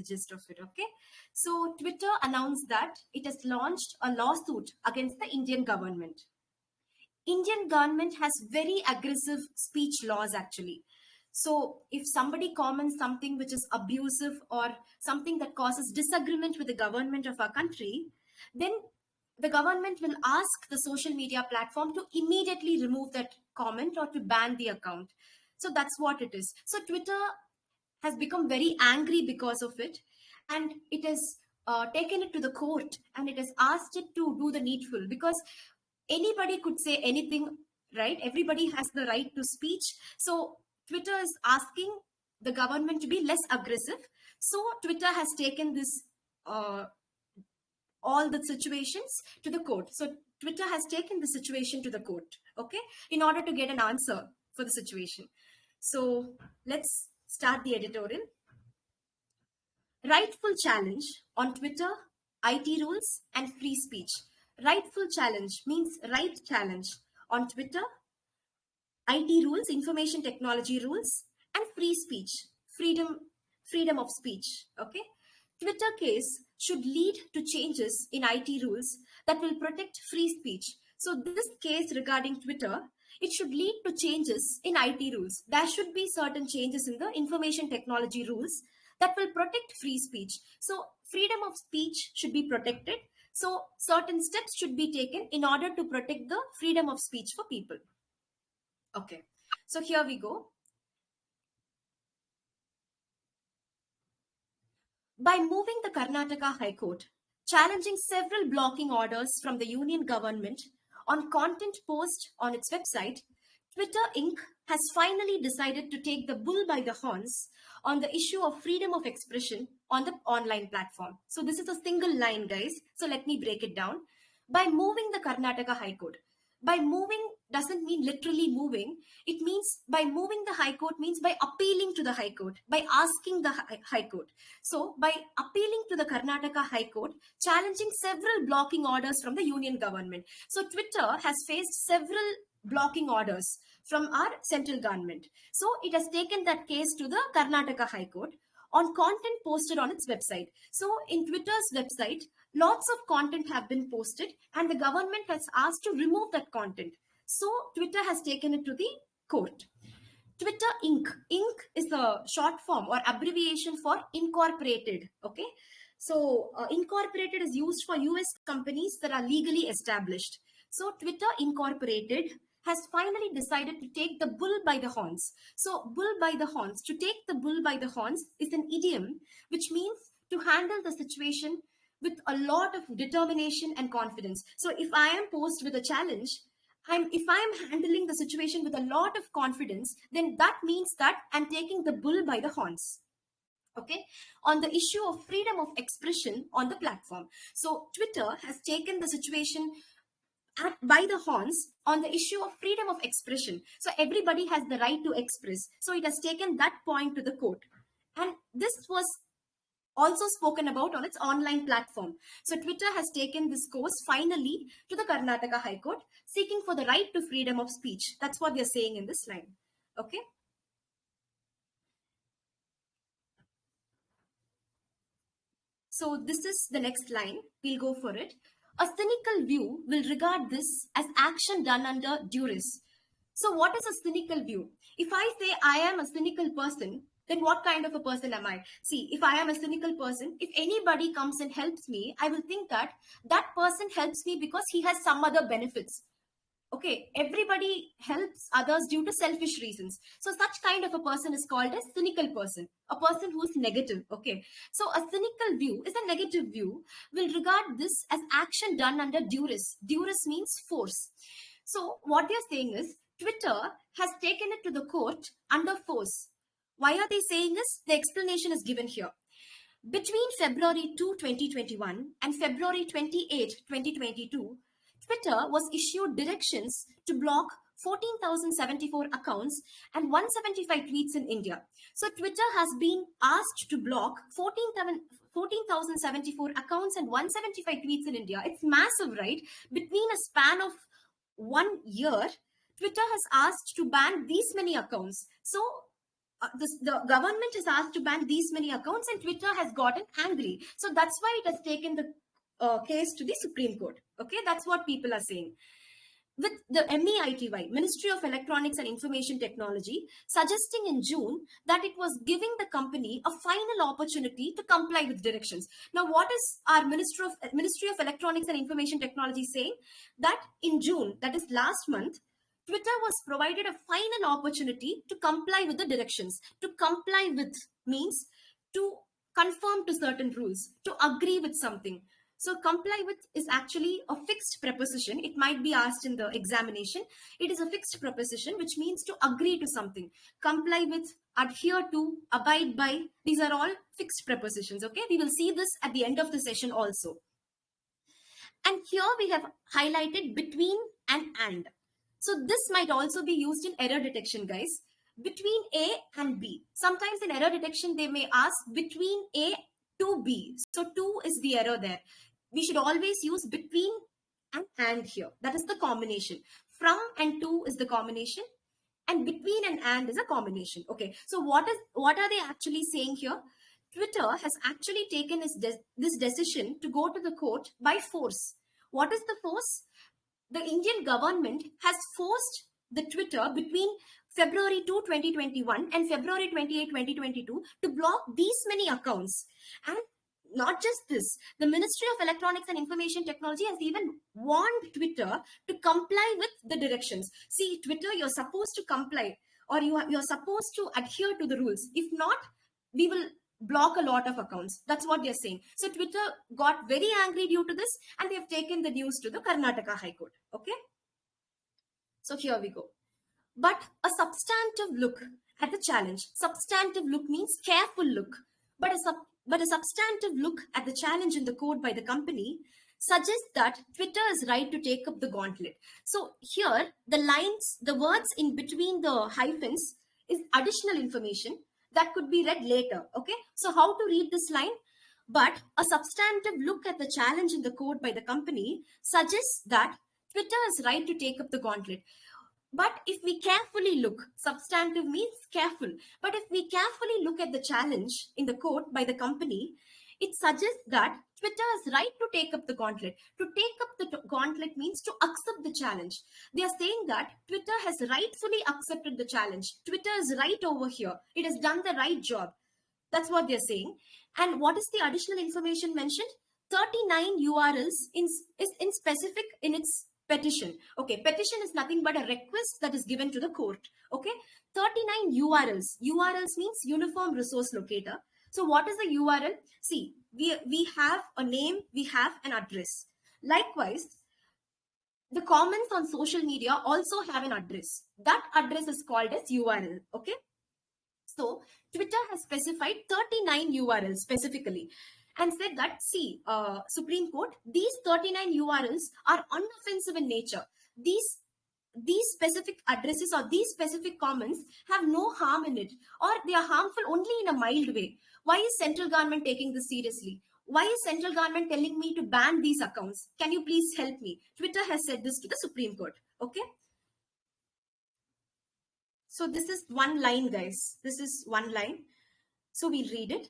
gist of it. Okay, so Twitter announced that it has launched a lawsuit against the Indian government. Indian government has very aggressive speech laws actually. So if somebody comments something which is abusive or something that causes disagreement with the government of our country, then the government will ask the social media platform to immediately remove that comment or to ban the account. So that's what it is. So Twitter has become very angry because of it, and it has taken it to the court and it has asked it to do the needful, because anybody could say anything, right? Everybody has the right to speech. So Twitter is asking the government to be less aggressive. So Twitter has taken this all the situations to the court. So Twitter has taken the situation to the court, okay, in order to get an answer for the situation. So let's start the editorial. Rightful challenge on Twitter, IT rules and free speech. Rightful challenge means right challenge on Twitter, IT rules, information technology rules, and free speech, freedom of speech. Okay, Twitter case should lead to changes in IT rules that will protect free speech. So this case regarding Twitter, it should lead to changes in IT rules. There should be certain changes in the information technology rules that will protect free speech. So freedom of speech should be protected. So certain steps should be taken in order to protect the freedom of speech for people. Okay, so here we go. By moving the Karnataka High Court, challenging several blocking orders from the union government on content post on its website, Twitter Inc. has finally decided to take the bull by the horns on the issue of freedom of expression on the online platform. So this is a single line, guys. So let me break it down. By moving the Karnataka High Court. By moving doesn't mean literally moving. It means by moving the High Court means by appealing to the High Court, by asking the High Court. So by appealing to the Karnataka High Court, challenging several blocking orders from the union government. So Twitter has faced several blocking orders from our central government. So it has taken that case to the Karnataka High Court on content posted on its website. So in Twitter's website, lots of content have been posted and the government has asked to remove that content. So Twitter has taken it to the court. Twitter Inc. Inc. is a short form or abbreviation for incorporated. Okay. So incorporated is used for US companies that are legally established. So Twitter Incorporated has finally decided to take the bull by the horns. So bull by the horns, to take the bull by the horns is an idiom which means to handle the situation with a lot of determination and confidence. So if I am posed with a challenge, if I am handling the situation with a lot of confidence, then that means that I'm taking the bull by the horns. Okay, on the issue of freedom of expression on the platform. So Twitter has taken the situation by the horns on the issue of freedom of expression. So everybody has the right to express. So it has taken that point to the court. And this was also spoken about on its online platform. So Twitter has taken this course finally to the Karnataka High Court, seeking for the right to freedom of speech. That's what they're saying in this line. Okay. So this is the next line. We'll go for it. A cynical view will regard this as action done under duress. So what is a cynical view? If I say I am a cynical person, then what kind of a person am I? See, if I am a cynical person, if anybody comes and helps me, I will think that that person helps me because he has some other benefits. Okay, everybody helps others due to selfish reasons. So such kind of a person is called a cynical person, a person who is negative. Okay, so a cynical view is a negative view, will regard this as action done under duress. Duress means force. So what they're saying is Twitter has taken it to the court under force. Why are they saying this? The explanation is given here. Between February 2, 2021 and February 28, 2022, Twitter was issued directions to block 14,074 accounts and 175 tweets in India. So Twitter has been asked to block 14,074 accounts and 175 tweets in India. It's massive, right? Between a span of 1 year, Twitter has asked to ban these many accounts. So the government is asked to ban these many accounts, and Twitter has gotten angry. So that's why it has taken the case to the Supreme Court. Okay, that's what people are saying. With the MEITY, Ministry of Electronics and Information Technology, suggesting in June that it was giving the company a final opportunity to comply with directions. Now, what is our Ministry of Electronics and Information Technology saying? That in June, that is last month, Twitter was provided a final opportunity to comply with the directions. To comply with means to conform to certain rules, to agree with something. So comply with is actually a fixed preposition. It might be asked in the examination. It is a fixed preposition, which means to agree to something. Comply with, adhere to, abide by. These are all fixed prepositions. Okay, we will see this at the end of the session also. And here we have highlighted between and. So this might also be used in error detection, guys. Between A and B. Sometimes in error detection, they may ask between A to B. So to is the error there. We should always use between and here. That is the combination. From and to is the combination, and between and is a combination. Okay. So what are they actually saying here? Twitter has actually taken this decision to go to the court by force. What is the force? The Indian government has forced the Twitter between February 2, 2021 and February 28, 2022 to block these many accounts. And not just this, the Ministry of Electronics and Information Technology has even warned Twitter to comply with the directions. See, Twitter, you're supposed to comply, or you're supposed to adhere to the rules. If not, we will block a lot of accounts. That's what they're saying. So Twitter got very angry due to this, and they have taken the news to the Karnataka High Court. Okay. So here we go. But a substantive look at the challenge. Substantive look means careful look. But a substantive look at the challenge in the code by the company suggests that Twitter is right to take up the gauntlet. So here, the words in between the hyphens is additional information that could be read later. Okay, so how to read this line? But a substantive look at the challenge in the code by the company suggests that Twitter is right to take up the gauntlet. But if we carefully look, substantive means careful. But if we carefully look at the challenge in the code by the company, it suggests that Twitter is right to take up the gauntlet. To take up the gauntlet means to accept the challenge. They are saying that Twitter has rightfully accepted the challenge. Twitter is right over here. It has done the right job. That's what they're saying. And what is the additional information mentioned? 39 URLs is in specific in its petition. Okay, petition is nothing but a request that is given to the court. Okay, 39 URLs. URLs means Uniform Resource Locator. So what is the URL? See, we have a name, we have an address. Likewise, the comments on social media also have an address. That address is called as URL. Okay, so Twitter has specified 39 URLs specifically, and said that, see, Supreme Court, these 39 URLs are unoffensive in nature. These specific addresses or these specific comments have no harm in it, or they are harmful only in a mild way. Why is central government taking this seriously? Why is central government telling me to ban these accounts? Can you please help me? Twitter has said this to the Supreme Court. Okay. So this is one line, guys. This is one line. So we'll read it.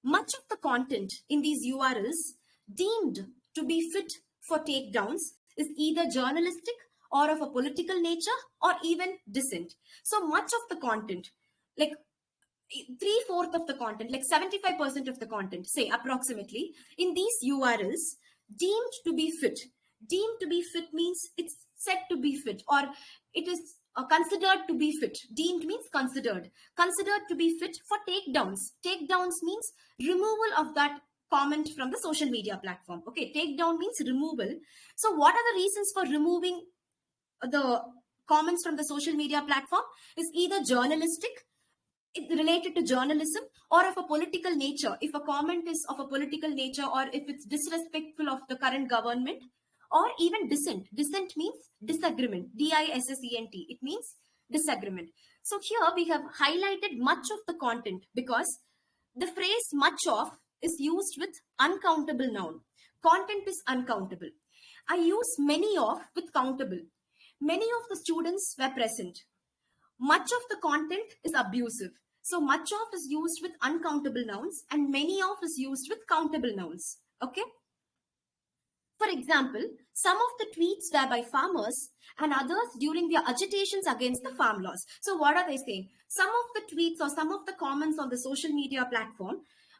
Much of the content in these URLs deemed to be fit for takedowns is either journalistic or of a political nature or even dissent. So much of the content, like 3/4 of the content, like 75% of the content, say approximately, in these URLs deemed to be fit. Deemed to be fit means it's said to be fit, or it is considered to be fit. Deemed means considered. Considered to be fit for takedowns. Takedowns means removal of that comment from the social media platform. Okay, takedown means removal. So what are the reasons for removing the comments from the social media platform? Is either journalistic, related to journalism, or of a political nature. If a comment is of a political nature, or if it's disrespectful of the current government, or even dissent. Dissent means disagreement. D-I-S-S-E-N-T. It means disagreement. So here we have highlighted much of the content because the phrase much of is used with uncountable noun. Content is uncountable. I use many of with countable. Many of the students were present. Much of the content is abusive. So much of is used with uncountable nouns and many of is used with countable nouns. Okay. For example, some of the tweets were by farmers and others during their agitations against the farm laws. So what are they saying? Some of the tweets or some of the comments on the social media platform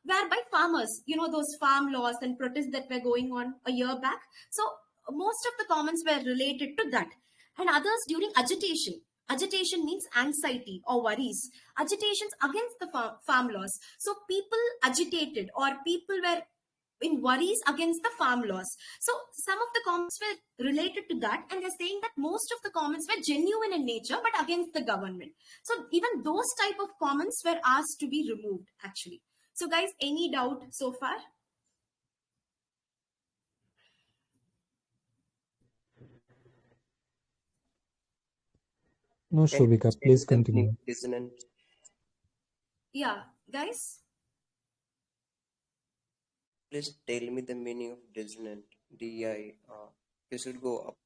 were by farmers, those farm laws and protests that were going on a year back. So most of the comments were related to that. And others during agitation. Agitation means anxiety or worries. Agitations against the farm laws. So people agitated or people were in worries against the farm laws. So some of the comments were related to that, and they're saying that most of the comments were genuine in nature but against the government. So even those type of comments were asked to be removed actually. So guys, any doubt so far? No, Shobika, please continue. Dissonant. Yeah, guys. Please tell me the meaning of dissonant. DI. You should go up.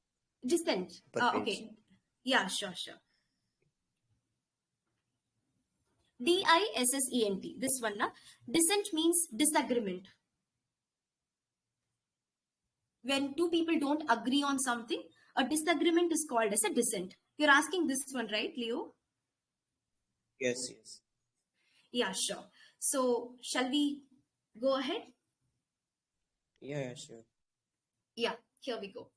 Dissent. Okay. Yeah, sure. DISSENT. This one, na? Dissent means disagreement. When two people don't agree on something, a disagreement is called as a dissent. You're asking this one, right, Leo? Yes. Yeah, sure. So, shall we go ahead? Yeah, sure. Yeah, here we go.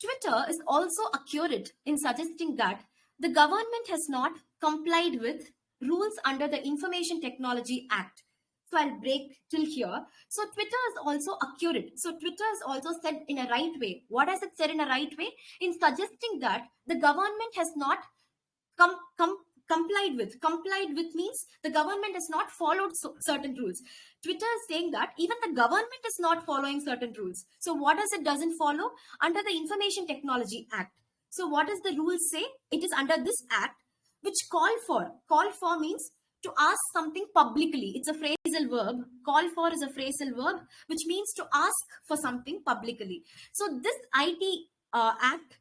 Twitter is also accurate in suggesting that the government has not complied with rules under the Information Technology Act. So I'll break till here. So Twitter is also accurate. So Twitter is also said in a right way. What has it said in a right way? In suggesting that the government has not complied with. Complied with means the government has not followed certain rules. Twitter is saying that even the government is not following certain rules. So what does it doesn't follow? Under the Information Technology Act. So what does the rule say? It is under this act which call for. Call for means to ask something publicly. It's a phrasal verb. Call for is a phrasal verb, which means to ask for something publicly. So this IT Act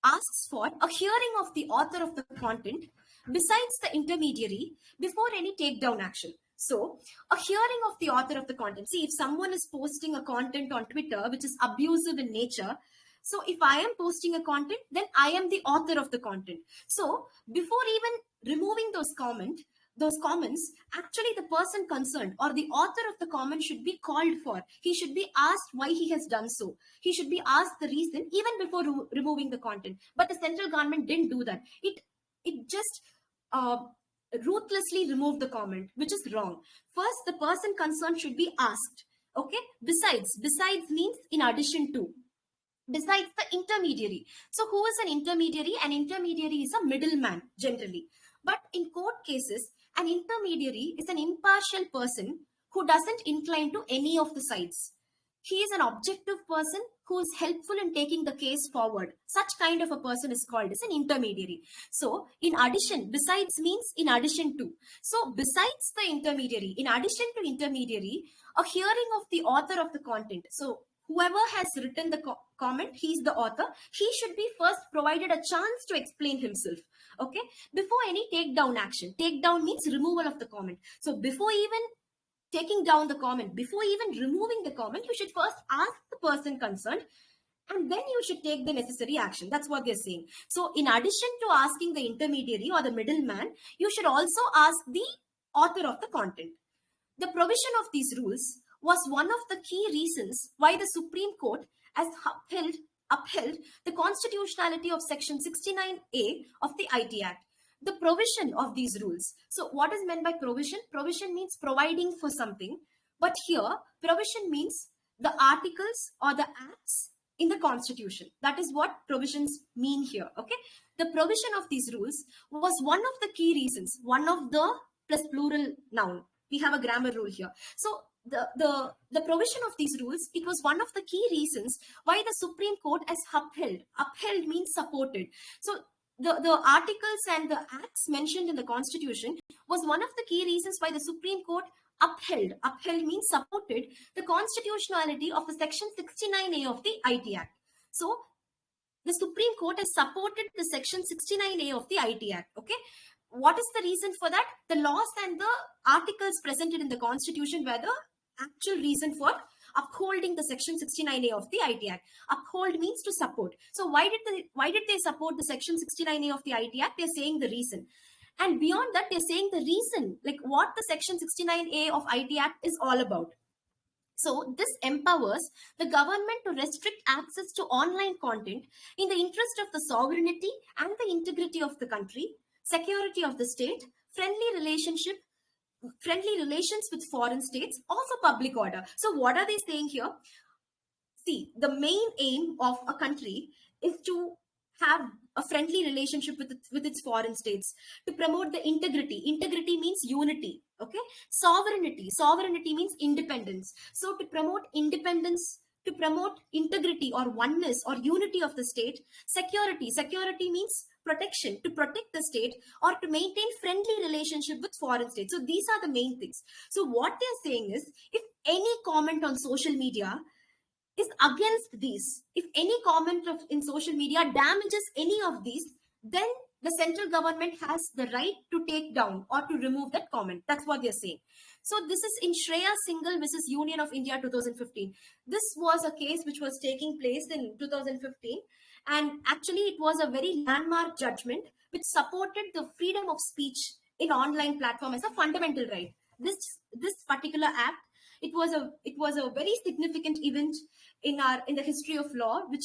asks for a hearing of the author of the content besides the intermediary before any takedown action. So, a hearing of the author of the content. See, if someone is posting a content on Twitter which is abusive in nature, so if I am posting a content, then I am the author of the content. So, before even removing those comments, actually the person concerned or the author of the comment should be called for. He should be asked why he has done so. He should be asked the reason even before removing the content. But the central government didn't do that. It just ruthlessly removed the comment, which is wrong. First, the person concerned should be asked. Okay. Besides means in addition to. Besides the intermediary. So who is an intermediary? An intermediary is a middleman generally. But in court cases, an intermediary is an impartial person who doesn't incline to any of the sides. He is an objective person who is helpful in taking the case forward. Such kind of a person is called as an intermediary. So, in addition, besides means in addition to. So, besides the intermediary, in addition to intermediary, a hearing of the author of the content. So, whoever has written the comment, he's the author. He should be first provided a chance to explain himself. Okay. Before any takedown action. Takedown means removal of the comment. So before even taking down the comment, before even removing the comment, you should first ask the person concerned and then you should take the necessary action. That's what they're saying. So in addition to asking the intermediary or the middleman, you should also ask the author of the content. The provision of these rules was one of the key reasons why the Supreme Court has upheld the constitutionality of Section 69A of the IT Act. The provision of these rules. So what is meant by provision? Provision means providing for something. But here, provision means the articles or the acts in the Constitution. That is what provisions mean here. Okay. The provision of these rules was one of the key reasons. One of the plus plural noun. We have a grammar rule here. So the provision of these rules, it was one of the key reasons why the Supreme Court has upheld. Upheld means supported. So the articles and the acts mentioned in the Constitution was one of the key reasons why the Supreme Court upheld. Upheld means supported the constitutionality of the Section 69A of the IT Act. So the Supreme Court has supported the Section 69A of the IT Act. Okay. what is the reason for that? The laws and the articles presented in the Constitution were the actual reason for upholding the Section 69A of the IT Act. Uphold means to support. So why did they support the Section 69A of the IT Act? They're saying the reason. And beyond that, they're saying the reason, like what the Section 69A of IT Act is all about. So this empowers the government to restrict access to online content in the interest of the sovereignty and the integrity of the country, security of the state, friendly relations with foreign states, or for public order. So what are they saying here? See, the main aim of a country is to have a friendly relationship with its foreign states, to promote the integrity. Integrity means unity. Okay. Sovereignty means independence. So to promote independence, to promote integrity or oneness or unity of the state. Security means protection, to protect the state, or to maintain friendly relationship with foreign states. So these are the main things. So what they're saying is, if any comment on social media is against these, if any comment in social media damages any of these, then the central government has the right to take down or to remove that comment. That's what they're saying. So this is in Shreya Singhal versus Union of India 2015. This was a case which was taking place in 2015, and actually it was a very landmark judgment which supported the freedom of speech in online platform as a fundamental right. This particular act, it was a very significant event in the history of law, which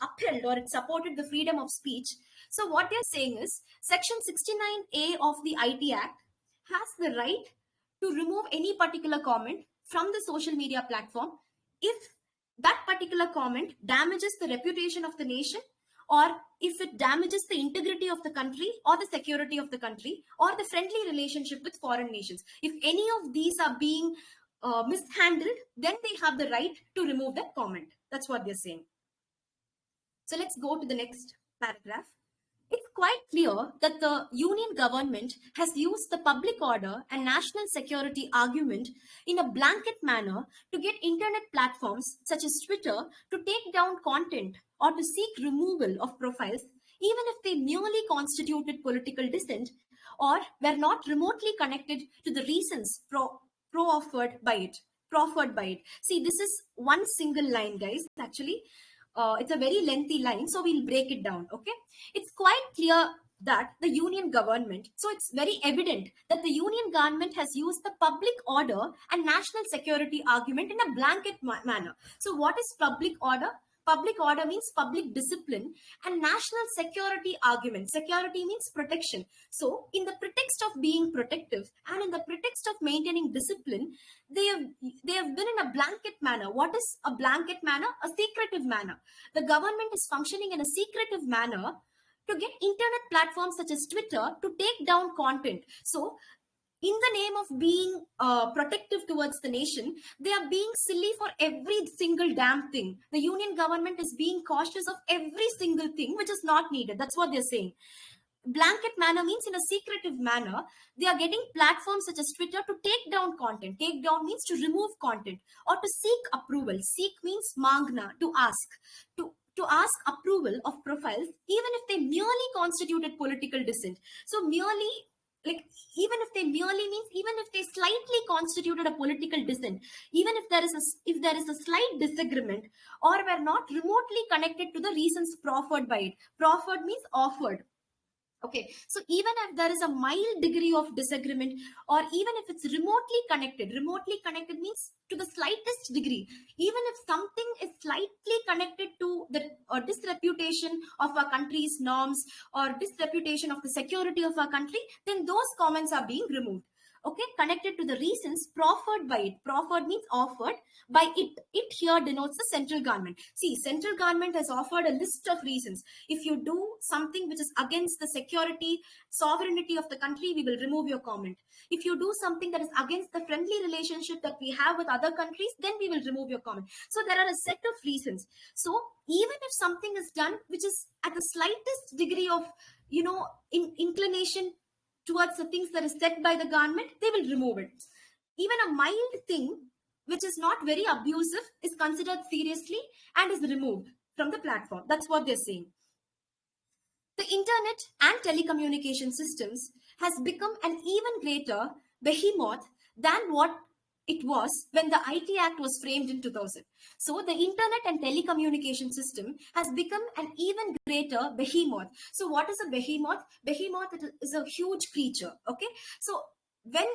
upheld or it supported the freedom of speech. So what they're saying is, Section 69A of the IT Act has the right to remove any particular comment from the social media platform if that particular comment damages the reputation of the nation, or if it damages the integrity of the country or the security of the country or the friendly relationship with foreign nations. If any of these are being mishandled, then they have the right to remove that comment. That's what they're saying. So let's go to the next paragraph. It's quite clear that the union government has used the public order and national security argument in a blanket manner to get internet platforms such as Twitter to take down content or to seek removal of profiles, even if they merely constituted political dissent or were not remotely connected to the reasons proffered by it. See, this is one single line, guys. Actually, it's a very lengthy line, so we'll break it down. Okay, it's quite clear that the union government, so it's very evident that the union government has used the public order and national security argument in a blanket manner. So what is public order? Public order means public discipline, and national security argument. Security means protection. So in the pretext of being protective and in the pretext of maintaining discipline, they have been in a blanket manner. What is a blanket manner? A secretive manner. The government is functioning in a secretive manner to get internet platforms such as Twitter to take down content. So in the name of being protective towards the nation, they are being silly for every single damn thing. The union government is being cautious of every single thing which is not needed. That's what they're saying. Blanket manner means in a secretive manner, they are getting platforms such as Twitter to take down content. Take down means to remove content or to seek approval. Seek means mangna, to ask. To ask approval of profiles, even if they merely constituted political dissent. So merely, like, even if they slightly constituted a political dissent, even if there is a slight disagreement or were not remotely connected to the reasons proffered by it. Proffered means offered. Okay, so even if there is a mild degree of disagreement, or even if it's remotely connected means to the slightest degree, even if something is slightly connected to the disreputation of our country's norms or disreputation of the security of our country, then those comments are being removed. Okay, connected to the reasons proffered by it. Proffered means offered by it. It here denotes the central government. See, central government has offered a list of reasons. If you do something which is against the security, sovereignty of the country, we will remove your comment. If you do something that is against the friendly relationship that we have with other countries, then we will remove your comment. So there are a set of reasons. So even if something is done which is at the slightest degree of, inclination towards the things that is set by the government, they will remove it. Even a mild thing which is not very abusive is considered seriously and is removed from the platform. That's what they're saying. The internet and telecommunication systems has become an even greater behemoth than what it was when the IT Act was framed in 2000. So the internet and telecommunication system has become an even greater behemoth. So what is a behemoth? Behemoth is a huge creature. Okay. So when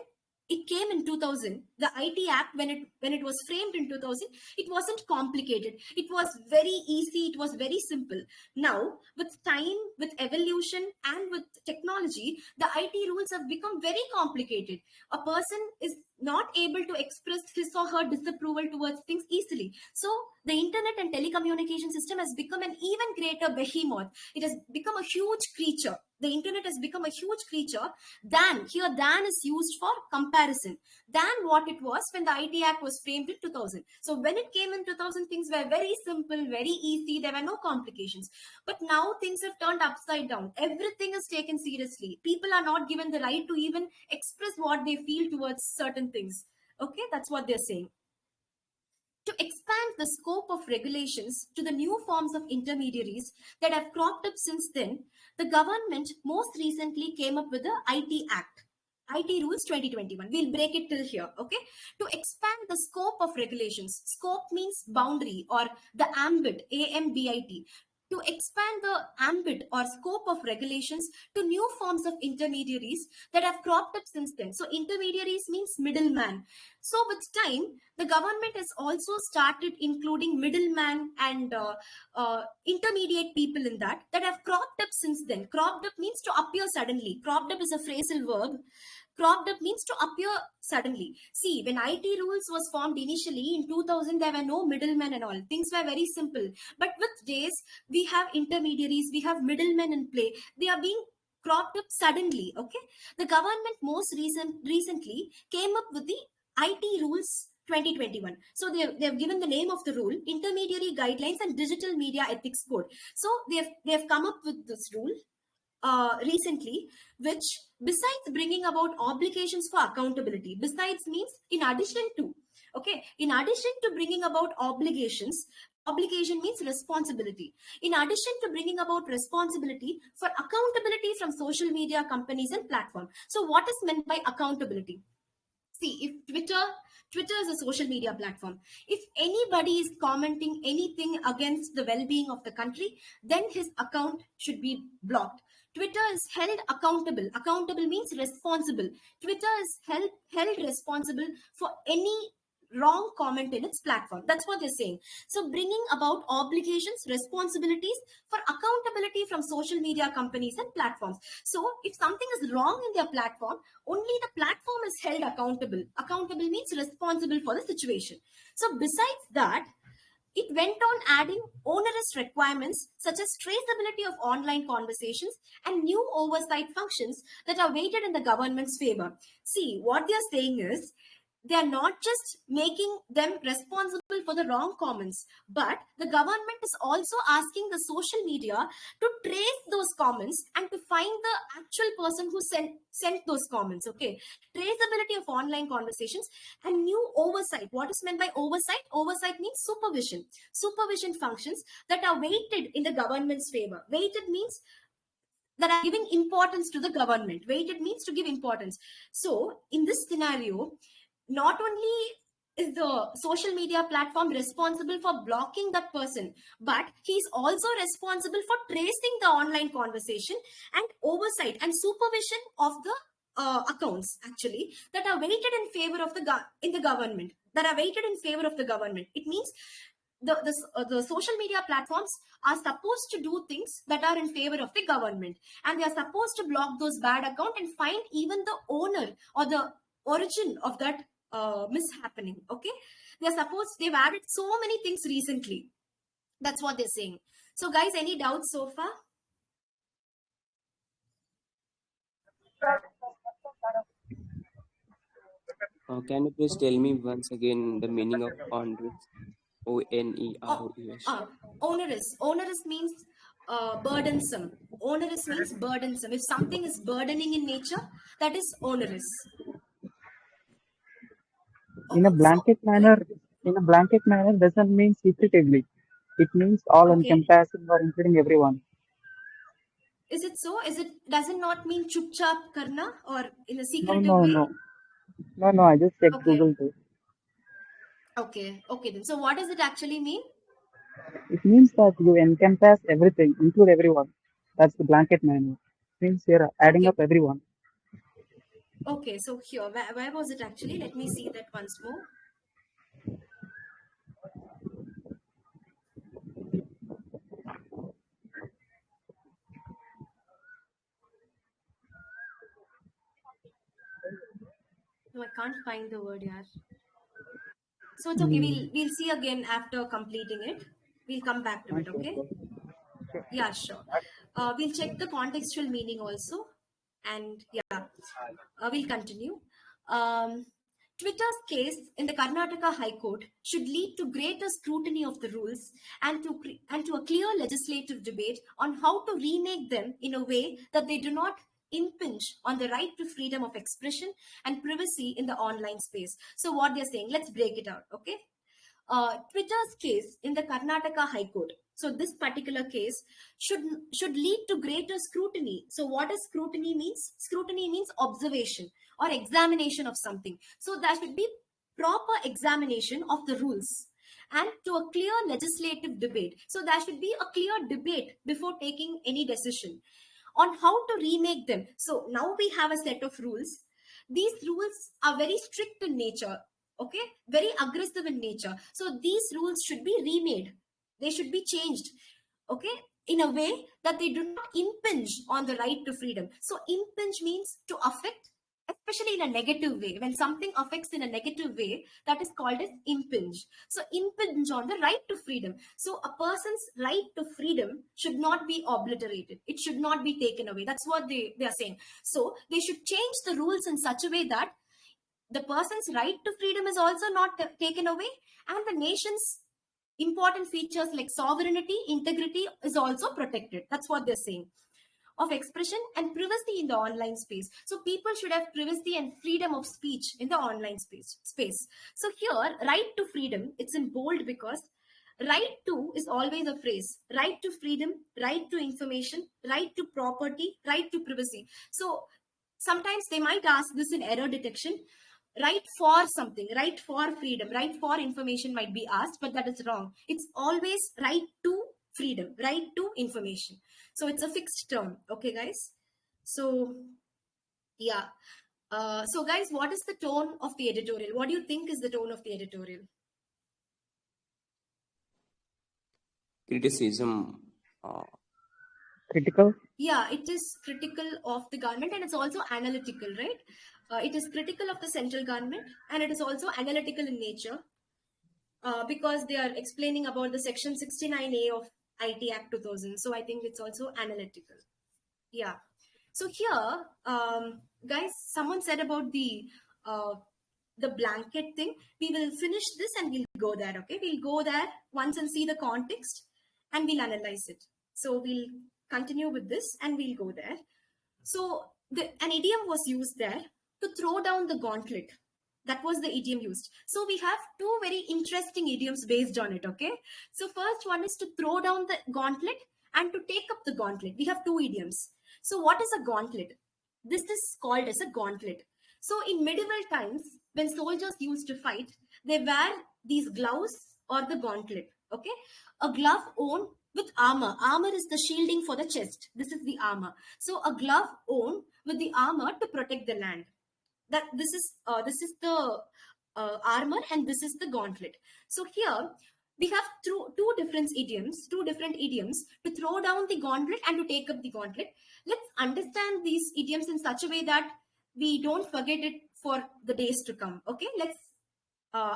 it came in 2000, the IT Act, when it was framed in 2000, it wasn't complicated. It was very easy. It was very simple. Now, with time, with evolution, and with technology, the IT rules have become very complicated. A person is not able to express his or her disapproval towards things easily. So the internet and telecommunication system has become an even greater behemoth. It has become a huge creature. The internet has become a huge creature than is used for comparison than what it was when the IT Act was framed in 2000. So when it came in 2000, things were very simple, very easy. There were no complications. But now things have turned upside down. Everything is taken seriously. People are not given the right to even express what they feel towards certain things. Okay, that's what they're saying. To expand the scope of regulations to the new forms of intermediaries that have cropped up since then, the government most recently came up with the IT Act. IT Rules 2021. We'll break it till here, okay? To expand the scope of regulations. Scope means boundary or the ambit, AMBIT. To expand the ambit or scope of regulations to new forms of intermediaries that have cropped up since then. So intermediaries means middleman. So with time, the government has also started including middleman and intermediate people in that have cropped up since then. Cropped up means to appear suddenly. Cropped up is a phrasal verb. Cropped up means to appear suddenly. See, when IT rules was formed initially in 2000, there were no middlemen and all. Things were very simple. But with days, we have intermediaries, we have middlemen in play. They are being cropped up suddenly. Okay, the government recently came up with the IT rules 2021. So they have given the name of the rule, Intermediary Guidelines and Digital Media Ethics Code. So they have come up with this rule recently, which besides bringing about obligations for accountability, besides means in addition to, okay, in addition to bringing about obligations, obligation means responsibility. In addition to bringing about responsibility for accountability from social media companies and platform. So what is meant by accountability? See, if Twitter is a social media platform. If anybody is commenting anything against the well-being of the country, then his account should be blocked. Twitter is held accountable. Accountable means responsible. Twitter is held responsible for any wrong comment in its platform. That's what they're saying. So bringing about obligations, responsibilities for accountability from social media companies and platforms. So if something is wrong in their platform, only the platform is held accountable. Accountable means responsible for the situation. So besides that, it went on adding onerous requirements such as traceability of online conversations and new oversight functions that are weighted in the government's favor. See, what they are saying is they are not just making them responsible for the wrong comments, but the government is also asking the social media to trace those comments and to find the actual person who sent those comments. Okay, traceability of online conversations and new oversight. What is meant by oversight? Oversight means supervision functions that are weighted in the government's favor. Weighted means that are giving importance to the government. Weighted means to give importance. So in this scenario, not only is the social media platform responsible for blocking that person, but he's also responsible for tracing the online conversation and oversight and supervision of the accounts actually that are weighted in favor of the government, that are weighted in favor of the government. It means the social media platforms are supposed to do things that are in favor of the government, and they are supposed to block those bad accounts and find even the owner or the origin of that mishappening. Okay, they've added so many things recently. That's what they're saying. So guys, any doubts so far? Can you please tell me once again the meaning of onerous? O-N-E-R-O-U-S. Onerous means burdensome. Onerous means burdensome. If something is burdening in nature, that is onerous. In a blanket manner, doesn't mean secretively. It means all Okay. encompassing or including everyone. Is it so? Does it not mean chup chap karna or in a No, secretive no, way? no. No, I just checked Okay. Google too. Okay. Okay then. So what does it actually mean? It means that you encompass everything, include everyone. That's the blanket manner. Means you're adding Okay. up everyone. Okay. So here, where was it actually? Let me see that once more. No, I can't find the word here. So it's okay. Hmm. We'll see again after completing it. We'll come back to it. Sure, Okay. sure. Yeah, sure. We'll check the contextual meaning also, and yeah, we'll continue. Um, Twitter's case in the Karnataka High Court should lead to greater scrutiny of the rules and to a clear legislative debate on how to remake them in a way that they do not impinge on the right to freedom of expression and privacy in the online space. So what they're saying, let's break it out, okay? Twitter's case in the Karnataka High Court. So this particular case should lead to greater scrutiny. So what does scrutiny means? Scrutiny means observation or examination of something. So there should be proper examination of the rules and to a clear legislative debate. So there should be a clear debate before taking any decision on how to remake them. So now we have a set of rules. These rules are very strict in nature, okay, very aggressive in nature. So these rules should be remade, they should be changed, okay, in a way that they do not impinge on the right to freedom. So impinge means to affect, especially in a negative way. When something affects in a negative way, that is called as impinge. So impinge on the right to freedom. So a person's right to freedom should not be obliterated, it should not be taken away. That's what they are saying. So they should change the rules in such a way that the person's right to freedom is also not taken away, and the nation's important features like sovereignty, integrity is also protected. That's what they're saying. Of expression and privacy in the online space. So people should have privacy and freedom of speech in the online space. So here, right to freedom, it's in bold because right to is always a phrase. Right to freedom, right to information, right to property, right to privacy. So sometimes they might ask this in error detection. Right for something, right for freedom, right for information might be asked, but that is wrong. It's always right to freedom, right to information. So it's a fixed term. Okay, guys. So yeah. So guys, what is the tone of the editorial? What do you think is the tone of the editorial? Criticism. Critical. Yeah, it is critical of the government and it's also analytical, right? It is critical of the central government and it is also analytical in nature. Because they are explaining about the section 69A of IT Act 2000. So I think it's also analytical. Yeah. So here, guys, someone said about the blanket thing. We will finish this and we'll go there. Okay, we'll go there once and see the context and we'll analyze it. So we'll continue with this and we'll go there. So an idiom was used there to throw down the gauntlet. That was the idiom used. So we have two very interesting idioms based on it. Okay. So first one is to throw down the gauntlet and to take up the gauntlet. We have two idioms. So what is a gauntlet? This is called as a gauntlet. So in medieval times, when soldiers used to fight, they wear these gloves or the gauntlet. Okay. A glove worn with armor. Armor is the shielding for the chest. This is the armor. So a glove worn with the armor to protect the land. That this is the armor and this is the gauntlet. So here we have two different idioms to throw down the gauntlet and to take up the gauntlet. Let's understand these idioms in such a way that we don't forget it for the days to come. Okay, let's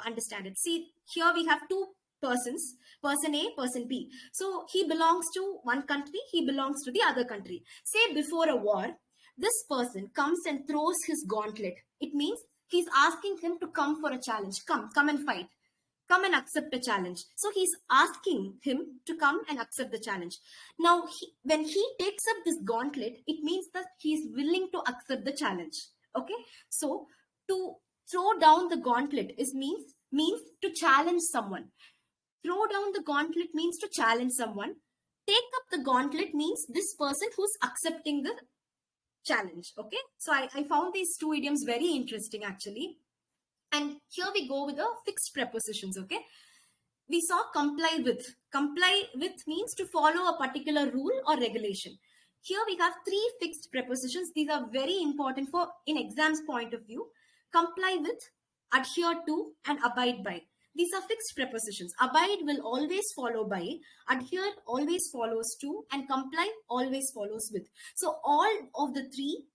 understand it. See, here we have two persons, person A, person B. So he belongs to one country, he belongs to the other country. Say before a war, this person comes and throws his gauntlet. It means he's asking him to come for a challenge. Come and fight. Come and accept a challenge. So he's asking him to come and accept the challenge. Now, when he takes up this gauntlet, it means that he's willing to accept the challenge. Okay. So to throw down the gauntlet means to challenge someone. Throw down the gauntlet means to challenge someone. Take up the gauntlet means this person who's accepting the challenge. Okay, so I found these two idioms very interesting actually. And here we go with the fixed prepositions. Okay, we saw comply with. Comply with means to follow a particular rule or regulation. Here we have three fixed prepositions. These are very important for in exams point of view. Comply with, adhere to, and abide by. These are fixed prepositions. Abide will always follow by, adhere always follows to, and comply always follows with. So all of the three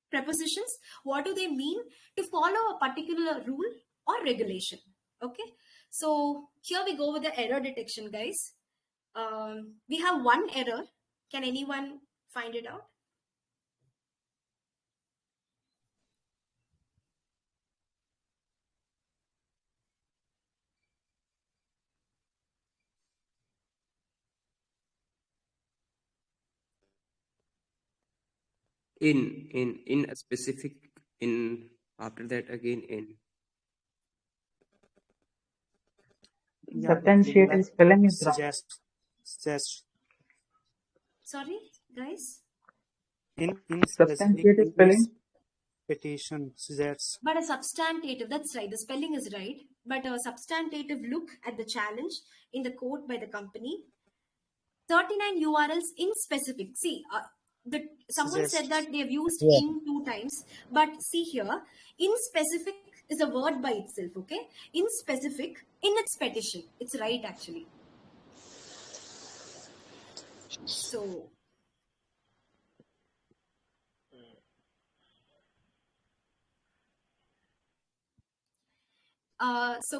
prepositions, what do they mean? To follow a particular rule or regulation. Okay, so here we go with the error detection, guys. We have one error. Can anyone find it out? In a specific, in after that again in. Substantiated spelling is wrong. Suggest. Sorry, guys. In Substantiated spelling. petition suggests. But a substantive, that's right, the spelling is right. But a substantive look at the challenge in the quote by the company. 39 URLs in specific. See, someone said that they have used in 2 times, but see here, in specific is a word by itself. Okay, in specific, in its petition, it's right actually. So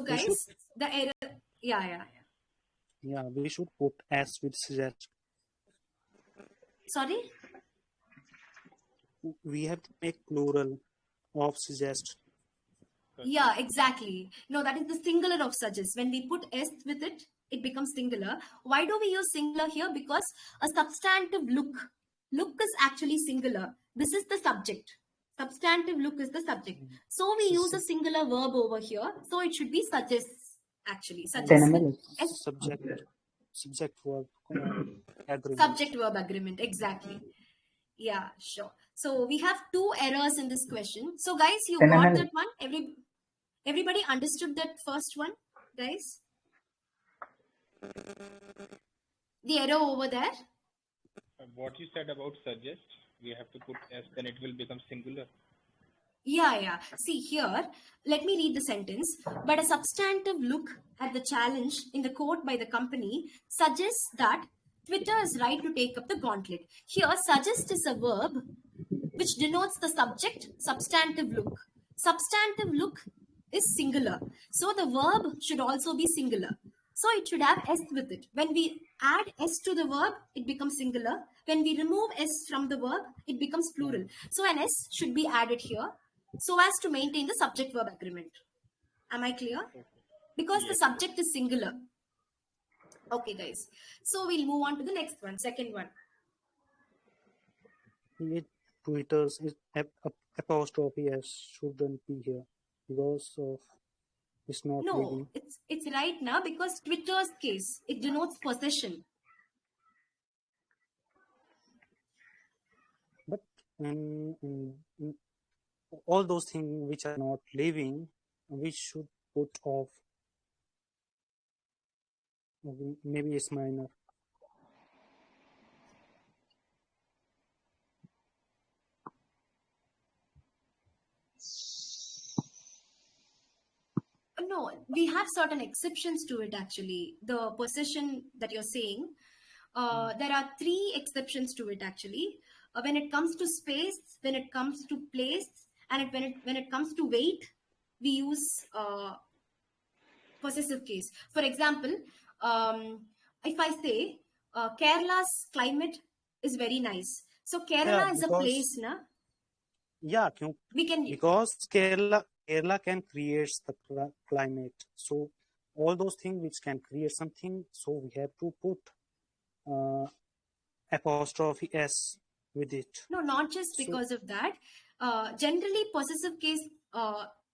guys, the error, yeah, we should put S with suggest. Sorry, we have to make plural of suggest. Yeah, exactly. No, that is the singular of suggest. When we put s with it, it becomes singular. Why do we use singular here? Because a substantive look is actually singular. This is the subject. Substantive look is the subject. So we use a singular verb over here. So it should be suggests actually. Suggests with s. Subject verb agreement. Subject verb agreement, exactly. Yeah, sure. So we have 2 errors in this question. So guys, you got that one? Everybody understood that first one, guys? The error over there? What you said about suggest, we have to put s, then it will become singular. Yeah. See here, let me read the sentence. But a substantive look at the challenge in the quote by the company suggests that Twitter is right to take up the gauntlet. Here, suggest is a verb which denotes the subject, substantive look. Substantive look is singular. So the verb should also be singular. So it should have s with it. When we add s to the verb, it becomes singular. When we remove s from the verb, it becomes plural. So an s should be added here so as to maintain the subject verb agreement. Am I clear? Because the subject is singular. Okay, guys. So we'll move on to the next one, second one. Twitter's apostrophe s shouldn't be here because of it's not. No, living. it's right now because Twitter's case, it denotes possession. But all those things which are not living, we should put off. Maybe it's minor. No, we have certain exceptions to it actually. The possession that you're saying, there are 3 exceptions to it actually. When it comes to space, when it comes to place, and when it comes to weight, we use possessive case. For example, if I say Kerala's climate is very nice, so Kerala is a place, na? Yeah, We can because Kerala can create the climate. So all those things which can create something, so we have to put apostrophe s with it. No, not just because of that. Generally, possessive case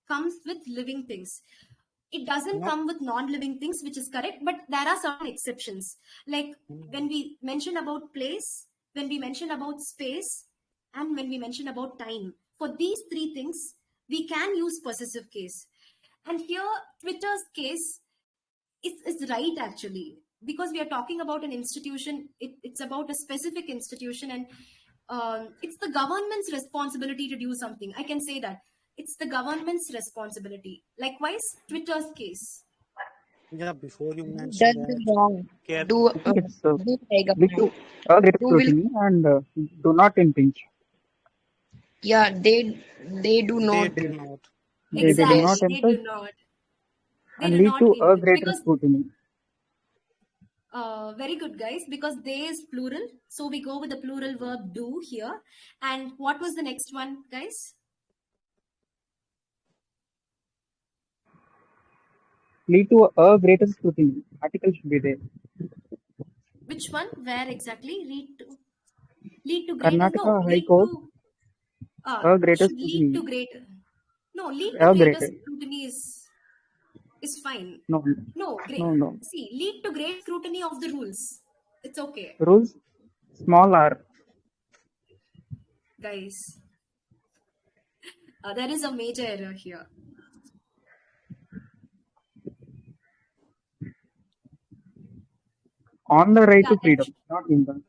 comes with living things. It doesn't come with non-living things, which is correct, but there are certain exceptions. Like when we mention about place, when we mention about space, and when we mention about time. For these three things, we can use possessive case. And here, Twitter's case is right actually, because we are talking about an institution. It's about a specific institution, and it's the government's responsibility to do something. I can say that it's the government's responsibility. Likewise, Twitter's case. Yeah, before you mentioned That is that wrong. care, Do I think it's do take a lead to point. a greater Who will? scrutiny and do not impinge. Yeah, they do they not. did not. They do Yes. not Exactly, they do impinge not. They and do lead not to a impinge greater because scrutiny. very good, guys, because they is plural, so we go with the plural verb do here. And what was the next one, guys? Lead to a greater scrutiny. Article should be there. Which one? Where exactly? Lead to greater. Karnataka No, High lead Court, to a greater should lead to scrutiny. greater. No, lead to A greater greater. scrutiny is fine. No, No, great. no. See, lead to great scrutiny of the rules. It's okay, Rules, small r. guys. There is a major error here. On the right Yeah, to freedom, not in the.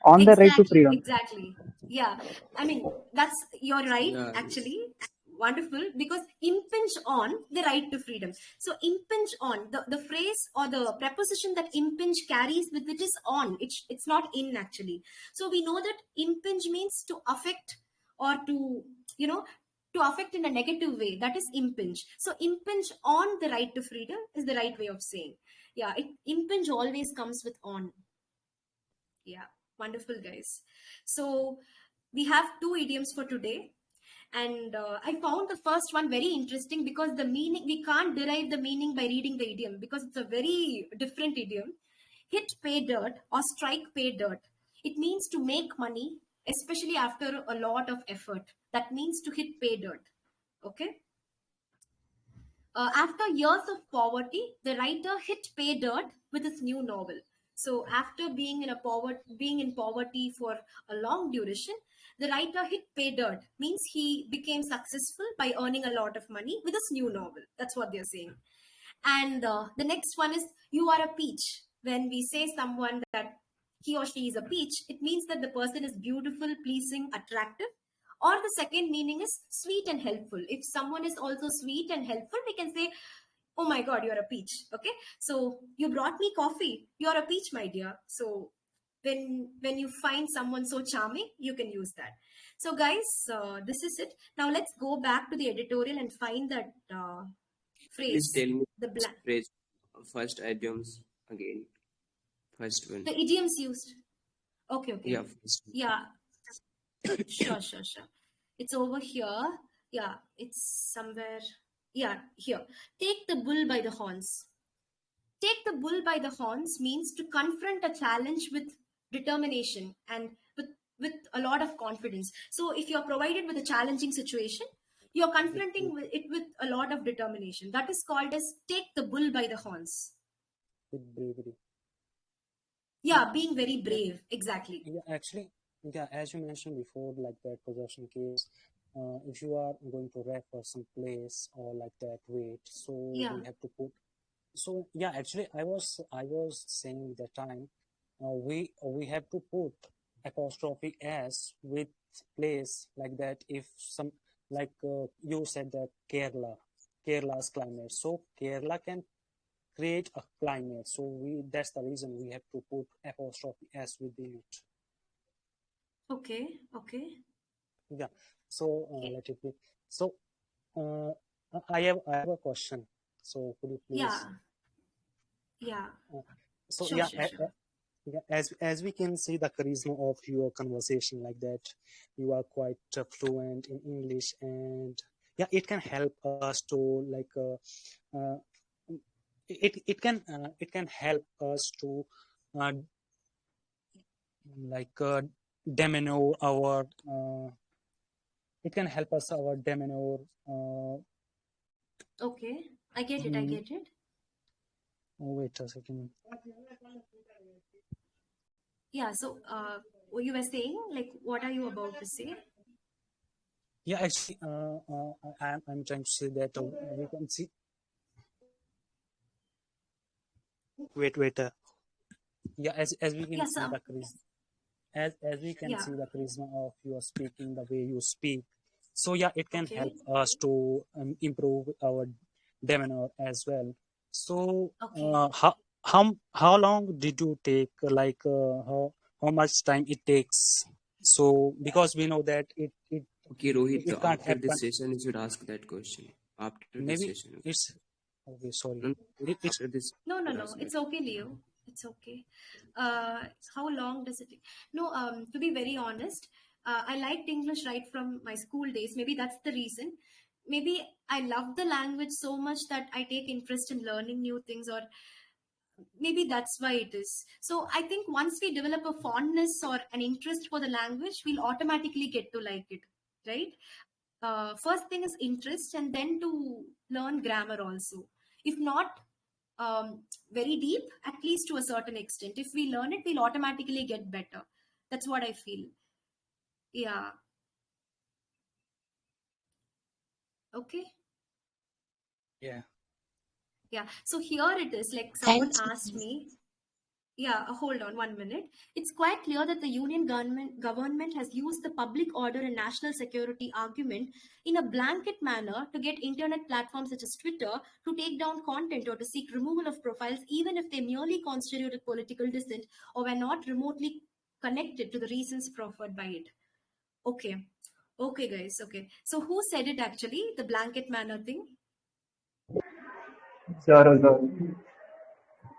On the right to freedom. exactly. Yeah, I mean, you're right, Yeah, actually. Wonderful, because impinge on the right to freedom. So impinge on, the phrase or the preposition that impinge carries with it is on. It's not in actually. So we know that impinge means to affect, or to, to affect in a negative way. That is impinge. So impinge on the right to freedom is the right way of saying. Yeah, impinge always comes with on. Yeah, wonderful, guys. So we have two idioms for today. And I found the first one very interesting because the meaning, we can't derive the meaning by reading the idiom because it's a very different idiom. Hit pay dirt or strike pay dirt. It means to make money, especially after a lot of effort. That means to hit pay dirt. Okay. After years of poverty, the writer hit pay dirt with his new novel. So, after being in poverty for a long duration, the writer hit pay dirt means he became successful by earning a lot of money with his new novel. That's what they're saying. And the next one is you are a peach. When we say someone that he or she is a peach, it means that the person is beautiful, pleasing, attractive. Or the second meaning is sweet and helpful. If someone is also sweet and helpful, we can say, oh my God, you're a peach. Okay. So you brought me coffee. You're a peach, my dear. So when you find someone so charming, you can use that. So guys, this is it. Now let's go back to the editorial and find that please phrase. tell me The this phrase, first idioms again. First one. the idioms used. Okay. Yeah, first one. Yeah. Sure. It's over here. Yeah, it's somewhere. Yeah, here. Take the bull by the horns. Take the bull by the horns means to confront a challenge with determination and with a lot of confidence. So if you're provided with a challenging situation, you're confronting it with a lot of determination. That is called as take the bull by the horns. With bravery. Yeah, being very brave. Exactly. Yeah, actually, yeah, as you mentioned before, like that possession case, if you are going to refer some place or like that weight, so Yeah. we have to put. So yeah, actually, I was saying that time, we have to put apostrophe s with place like that. If some like you said that Kerala's climate, so Kerala can create a climate. So that's the reason we have to put apostrophe s within it. Okay. Yeah. So let it be. So I have a question. So could you please? Yeah. So Sure. yeah, as we can see the charisma of your conversation like that, you are quite fluent in English, and yeah, it can help us to like it can help us to like demeanor our it can help us our demeanor Okay, I get it. I Hmm. get it. Oh, wait a second. Yeah. So, what you were saying, like, what are you about to say? Yeah, actually, I'm trying to say that we can see. Wait. Yeah, as we can Yeah. see Some. the charisma, as we can Yeah. see the charisma of your speaking, the way you speak. So yeah, it can help Okay. us to improve our demeanor as well. So Okay. how long did you take? Like how much time it takes? So because we know that Okay, Rohit, it can't after happen. this session, you should ask that question. After this Maybe session, okay? it's okay. Sorry, No, no, it's after this, No, you no, should no. ask that. It's okay, Leo. It's okay. How long does it take? No, to be very honest, I liked English right from my school days. Maybe that's the reason. Maybe I love the language so much that I take interest in learning new things, or maybe that's why it is. So I think once we develop a fondness or an interest for the language, we'll automatically get to like it, right? First thing is interest, and then to learn grammar also. If not very deep, at least to a certain extent. If we learn it, we'll automatically get better. That's what I feel. Yeah. Okay. yeah. Yeah. So here it is. Like someone Thanks. asked me. Yeah, hold on 1 minute. It's quite clear that the union government has used the public order and national security argument in a blanket manner to get internet platforms such as Twitter to take down content or to seek removal of profiles, even if they merely constituted political dissent or were not remotely connected to the reasons proffered by it. Okay. Okay, guys. Okay. So who said it actually? The blanket manner thing? Sorry.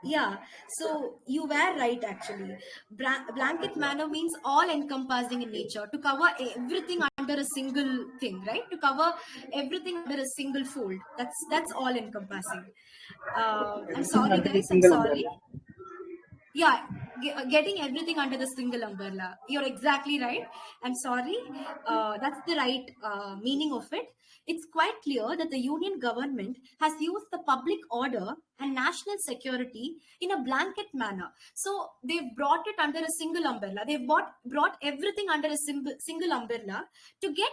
Yeah, so you were right actually. Blanket manner means all encompassing in nature, to cover everything under a single thing, right? To cover everything under a single fold. That's all encompassing. I'm sorry, Under the guys. I'm single sorry. umbrella. Yeah, getting everything under the single umbrella. You're exactly right. I'm sorry. That's the right meaning of it. It's quite clear that the union government has used the public order and national security in a blanket manner. So they've brought it under a single umbrella. They've brought everything under a single umbrella to get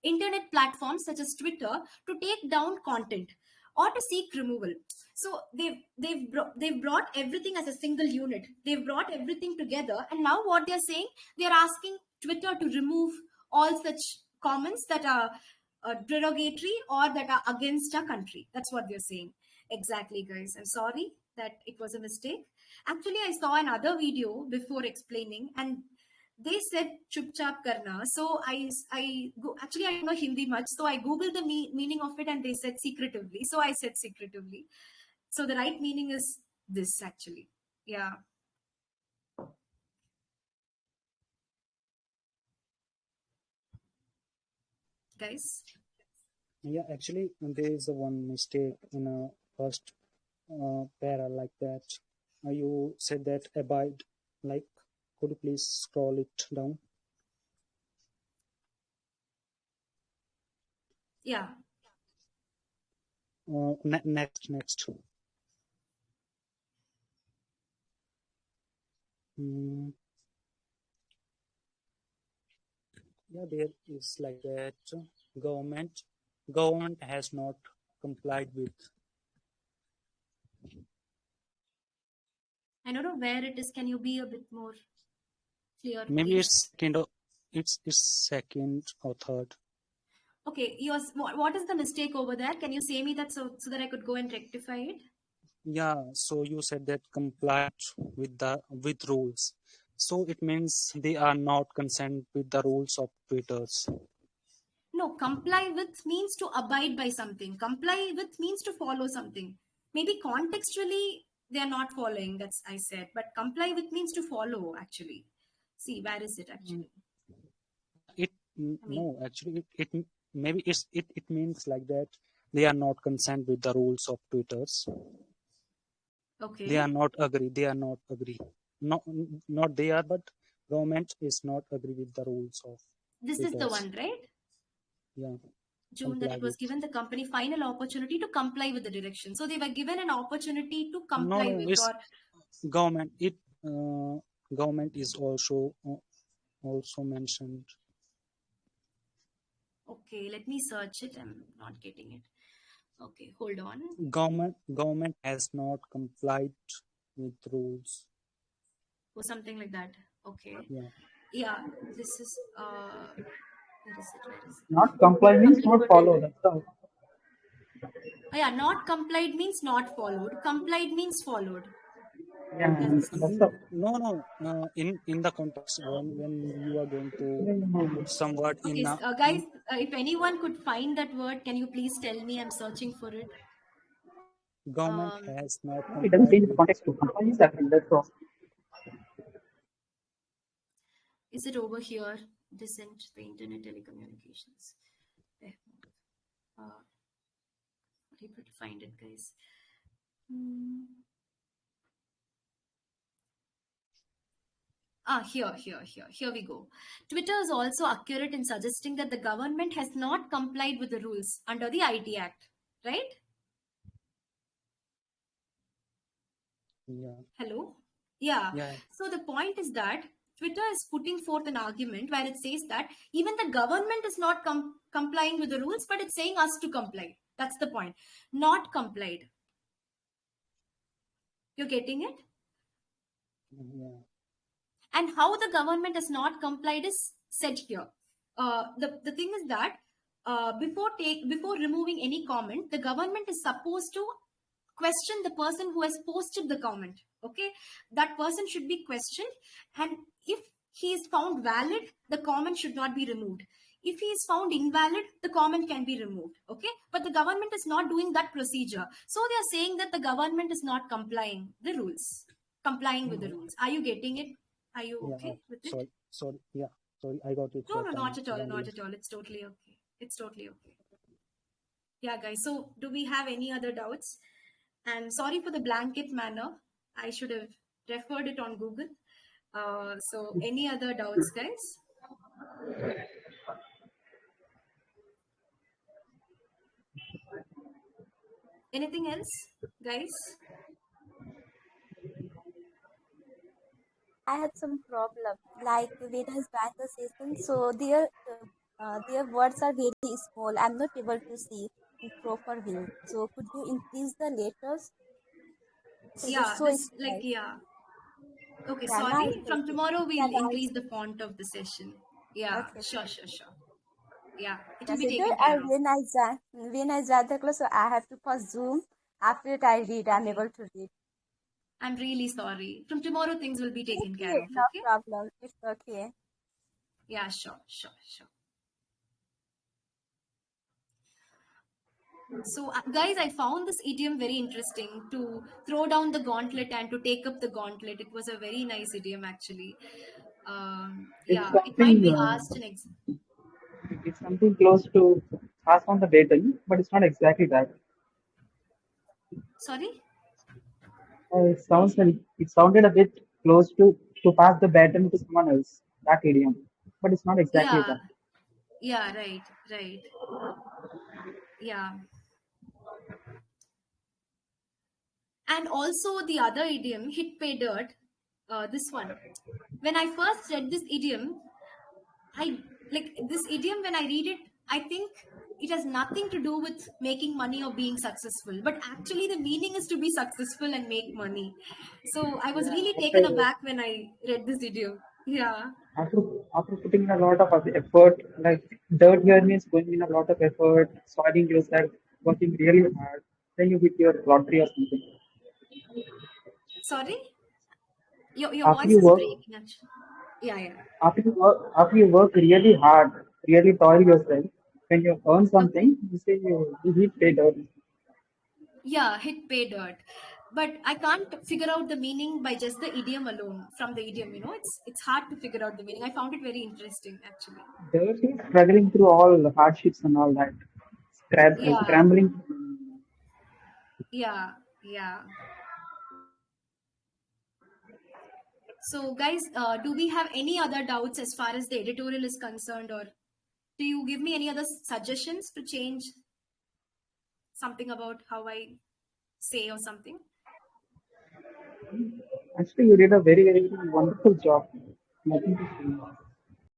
internet platforms such as Twitter to take down content or to seek removal. So they've brought everything as a single unit. They've brought everything together, and now what they're saying, they're asking Twitter to remove all such comments that are derogatory or that are against our country. That's what they're saying. Exactly, guys. I'm sorry that it was a mistake. Actually, I saw another video before explaining, and they said chup chap karna. So actually I don't know Hindi much, so I googled the meaning of it, and they said secretively, so I said secretively. So the right meaning is this actually. Yeah, guys. Yeah, actually, there is a one mistake in a first para like that. You said that abide. Like, could you please scroll it down? Yeah. Next. Mm, yeah, there is like that. Government government has not complied with. I don't know where it is. Can you be a bit more clear, Maybe please? it's kind of it's second or third. Okay, yours. What is the mistake over there? Can you say me that, so that I could go and rectify it? Yeah, so you said that complied with rules. So it means they are not consent with the rules of Twitters. No, comply with means to abide by something. Comply with means to follow something. Maybe contextually they are not following, that's I said, but comply with means to follow actually. See, where is it Mm, actually? It I mean, no, actually it maybe it means like that they are not consent with the rules of Twitters. They are okay. not agree. They are not agree. Not they are, but government is not agree with the rules of This is the Twitters. one, right? Yeah. June, that comply it was with. given the company final opportunity to comply with the direction. So they were given an opportunity to No, comply no, with, it's or government. Government is also mentioned. okay, let me search it. I'm not getting it. Okay, hold on. Government has not complied with rules. Or something like that. Okay. Yeah. Yeah, this is where is it? Where is it? Not comply means Public not order. follow. That's all. Oh, yeah, not complied means not followed. Complied means followed. Yeah, That's that's all. No. In the context when you are going to put some word okay, in guys. If anyone could find that word, can you please tell me? I'm searching for it. government has not It doesn't complied change the with. context to comply means that. That's all. Is it over here? Dissent, the internet telecommunications. Not able to find it, guys. Here we go. Twitter is also accurate in suggesting that the government has not complied with the rules under the IT Act, right? Yeah. Hello? Yeah. Yeah. So the point is that Twitter is putting forth an argument where it says that even the government is not complying with the rules, but it's saying us to comply. That's the point. Not complied. You're getting it? Yeah. And how the government has not complied is said here. The thing is that before removing any comment, the government is supposed to question the person who has posted the comment. Okay, that person should be questioned, and if he is found valid, the comment should not be removed. If he is found invalid, the comment can be removed. Okay, but the government is not doing that procedure, so they are saying that the government is not complying with the rules. Are you getting it? Are you Yeah. okay with it? Sorry. Yeah. Sorry, I got it. No, That not at all. wrongly. Not at all. It's totally okay. It's totally okay. Yeah, guys. So, do we have any other doubts? And sorry for the blanket manner. I should have referred it on Google. So, any other doubts, guys? Anything else, guys? I had some problem. Like when I joined the session, so their words are very small. I'm not able to see in proper view. So could you increase the letters? Because it's Yeah, so this like small. yeah. Okay, Yeah, now sorry. it's From okay. tomorrow Yeah, we'll now increase it's the okay. font of the session. Yeah, Okay. sure. Yeah, it will That's be it. taken care of. When I joined the class, so I have to first Zoom. After it, I read. I'm Okay. able to read. I'm really sorry. From tomorrow things will be taken care Okay, of. no Okay. problem. It's okay. Yeah, sure. So, guys, I found this idiom very interesting, to throw down the gauntlet and to take up the gauntlet. It was a very nice idiom, actually. It's Yeah, it might something. be asked in exam. It's something close to pass on the baton, but it's not exactly that. Sorry? It sounded a bit close to pass the baton to someone else. That idiom, but it's not exactly Yeah, that. yeah, right. Yeah. And also the other idiom, hit pay dirt, this one. When I first read this idiom, I like this idiom. When I read it, I think it has nothing to do with making money or being successful, but actually the meaning is to be successful and make money. So I was Yeah, really taken aback when I read this idiom. Yeah. after after putting in a lot of effort, like dirt here means going in a lot of effort, soiling yourself, working really hard, then you hit your lottery or something. Sorry, your After voice you is work, breaking. Actually. Yeah. after you work really hard, really toil yourself, when you earn Okay. something, you say you hit pay dirt. Yeah, hit pay dirt. But I can't figure out the meaning by just the idiom alone. From the idiom, it's hard to figure out the meaning. I found it very interesting, actually. Dirt is struggling through all the hardships and all that, Yeah, scrambling. yeah. So, guys, do we have any other doubts as far as the editorial is concerned, or Do you give me any other suggestions to change something about how I say or something? Actually, you did a very, very wonderful job. Nothing to say.